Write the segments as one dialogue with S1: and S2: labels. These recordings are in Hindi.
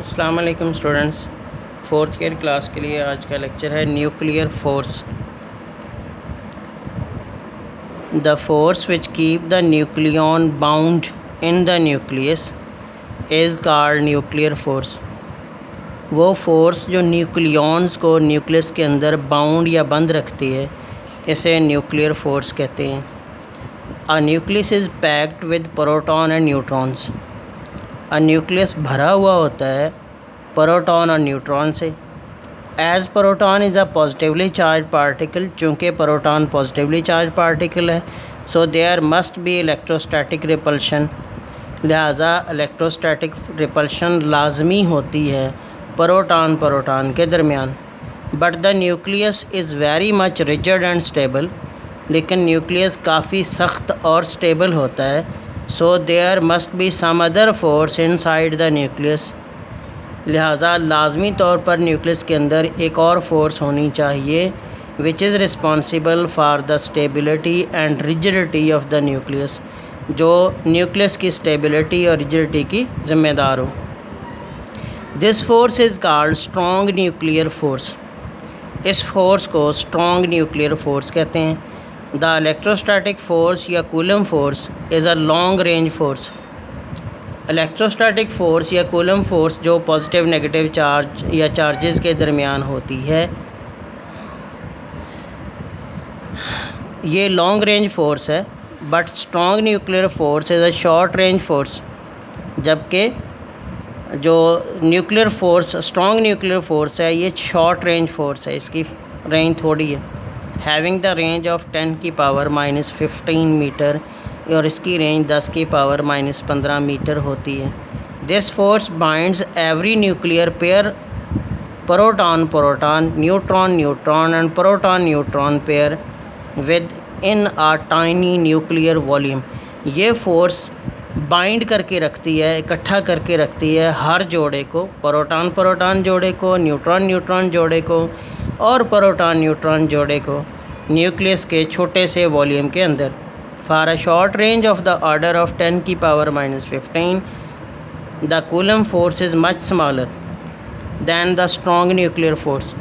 S1: अस्सलाम वालेकुम स्टूडेंट्स, फोर्थ ईयर क्लास के लिए आज का लेक्चर है nuclear force. The force which keep the nucleon bound in the nucleus is called nuclear force. वो फोर्स जो न्यूक्लियॉन्स को न्यूक्लियस के अंदर बाउंड या बंद रखती है, इसे न्यूक्लियर फोर्स कहते हैं। A nucleus is packed with proton and neutrons. Nucleus भरा हुआ होता है प्रोटॉन और न्यूट्रॉन से। As proton is a positively charge particle, चूँकि प्रोटॉन पॉजिटिवली चार्ज पार्टिकल है, so there must be electrostatic repulsion. लिहाजा इलेक्ट्रोस्टैटिक रिपल्शन लाजमी होती है प्रोटॉन के दरमियान। But the nucleus is very much rigid and stable, लेकिन न्यूक्लियस काफ़ी सख्त और स्टेबल होता है। So there must be some other force inside the nucleus. लिहाजा लाजमी तौर पर न्यूक्लियस के अंदर एक और फोर्स होनी चाहिए which is responsible for the stability and rigidity of the nucleus, जो न्यूक्लियस की स्टेबिलिटी और रिजिडिटी की ज़िम्मेदार हो। This force is called strong nuclear force. इस फोर्स को स्ट्रॉन्ग न्यूक्लियर फोर्स कहते हैं। द इलेक्ट्रोस्टैटिक फोर्स या coulomb force is a long range force. Electrostatic force या कूलम फोर्स जो पॉजिटिव नेगेटिव चार्ज या चार्जेस के दरमियान होती है, ये लॉन्ग रेंज फोर्स है। But strong nuclear force is a short range force, जबकि जो nuclear force strong nuclear force है ये शॉर्ट रेंज फोर्स है, इसकी रेंज थोड़ी है। हैविंग द रेंज ऑफ 10 की पावर -15 मीटर, और इसकी रेंज 10 की पावर -15 मीटर होती है। This force binds every nuclear pair proton neutron and proton neutron pair with in a tiny nuclear volume. ये फोर्स बाइंड करके रखती है, इकट्ठा करके रखती है हर जोड़े को, प्रोटॉन जोड़े को, न्यूट्रॉन जोड़े को और प्रोटॉन न्यूट्रॉन जोड़े को न्यूक्लियस के छोटे से वॉल्यूम के अंदर। For a short range of the order of 10 की power -15, the coulomb force is much smaller than the strong nuclear force.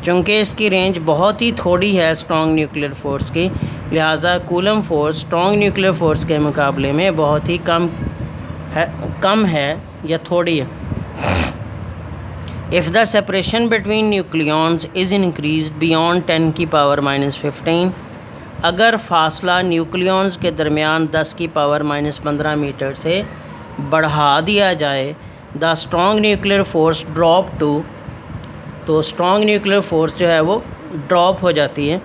S1: चूँकि इसकी रेंज बहुत ही थोड़ी है स्ट्रॉन्ग न्यूक्लियर फोर्स की, लिहाजा coulomb force strong nuclear force के मुकाबले में बहुत ही कम है या थोड़ी है। If the separation between nucleons is increase beyond 10 की पावर -15, अगर फासला न्यूक्लियॉन्स के दरमियान 10 की पावर -15 मीटर से बढ़ा दिया जाए, the strong nuclear force drop to, तो स्ट्रॉन्ग न्यूक्लियर फोर्स जो है वो ड्रॉप हो जाती है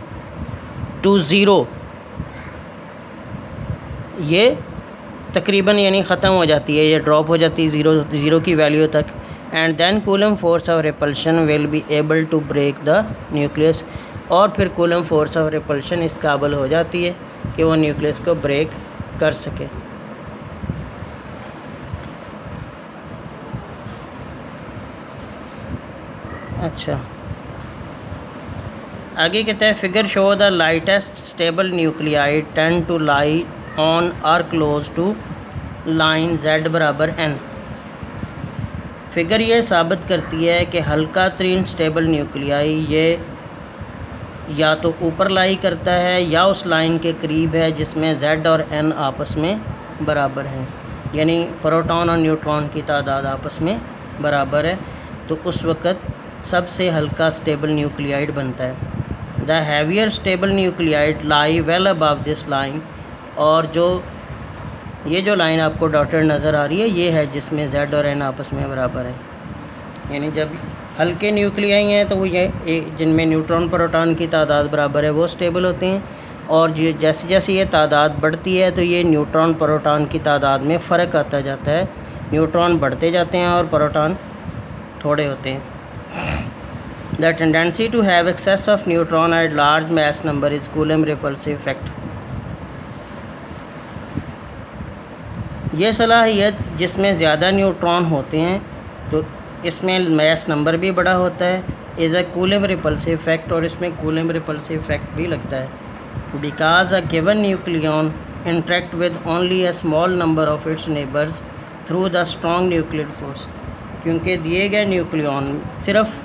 S1: टू ज़ीरो। ये तकरीबन यानी ख़त्म हो जाती है, ये ड्रॉप हो जाती है ज़ीरो की वैल्यू तक। And then Coulomb force of repulsion will be able to break the nucleus, और फिर कूलम फोर्स ऑफ रिपल्शन इस काबिल हो जाती है कि वो न्यूक्लियस को ब्रेक कर सके। अच्छा, आगे कहते हैं figure show the lightest stable nuclide tend to lie on or close to line Z बराबर n। फिगर ये साबित करती है कि हल्का तरीन स्टेबल न्यूक्लियाई ये या तो ऊपर लाई करता है या उस लाइन के करीब है जिसमें Z और n आपस में बराबर हैं, यानी प्रोटॉन और न्यूट्रॉन की तादाद आपस में बराबर है, तो उस वक़्त सबसे हल्का स्टेबल न्यूक्लियाइड बनता है। The heavier stable nuclide lie well above this line, और ये जो लाइन आपको डॉटेड नज़र आ रही है ये है जिसमें Z और n आपस में बराबर है। यानी जब हल्के न्यूक्लियाई हैं तो वो ये जिनमें न्यूट्रॉन प्रोटॉन की तादाद बराबर है वो स्टेबल होते हैं, और जो जैसे जैसे ये तादाद बढ़ती है तो ये न्यूट्रॉन प्रोटॉन की तादाद में फ़र्क आता जाता है, न्यूट्रॉन बढ़ते जाते हैं और प्रोटॉन थोड़े होते हैं। The tendency to have excess of neutron at large mass number is Coulomb repulsive effect. ये सलाहियत जिसमें ज़्यादा न्यूट्रॉन होते हैं तो इसमें मास नंबर भी बड़ा होता है, is a coulomb repulsive effect, और इसमें कूलम रिपल्सिव इफेक्ट भी लगता है। Because a given nucleon interact with only a small number of its neighbours through the strong nuclear force. क्योंकि दिए गए न्यूक्लियॉन सिर्फ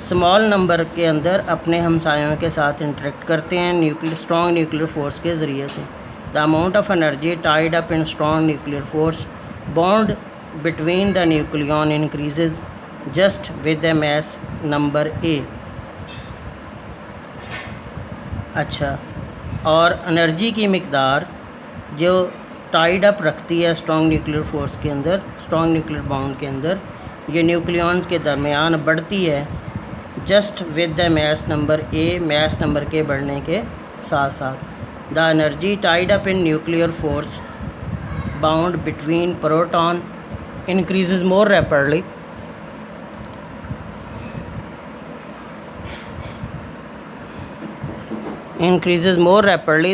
S1: स्मॉल नंबर के अंदर अपने हमसायों के साथ इंटरेक्ट करते हैं स्ट्रॉन्ग न्यूक्लियर फोर्स के ज़रिए से। The amount of energy tied up in strong nuclear force bond between the nucleon increases just with the mass number A. अच्छा, और एनर्जी की मिकदार जो टाइड अप रखती है स्ट्रॉन्ग न्यूक्लियर फोर्स के अंदर, स्ट्रॉन्ग न्यूक्लियर बॉन्ड के अंदर, ये न्यूक्लियॉन्स के दरमियान बढ़ती है just with the mass number A, mass number के बढ़ने के साथ साथ। The energy tied up in nuclear force bound between proton increases more rapidly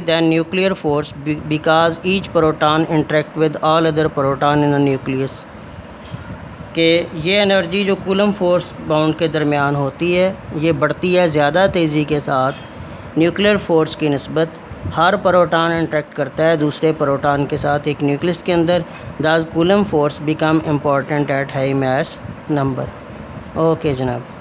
S1: than nuclear force because each proton interact with all other proton in a nucleus। कि ये एनर्जी जो कूलम फोर्स बाउंड के दरमियान होती है ये बढ़ती है ज़्यादा तेज़ी के साथ न्यूक्लियर फोर्स की निस्बत। हर प्रोटॉन इंटरेक्ट करता है दूसरे प्रोटॉन के साथ एक न्यूक्लियस के अंदर। दस coulomb force become important at high mass number. Okay जनाब।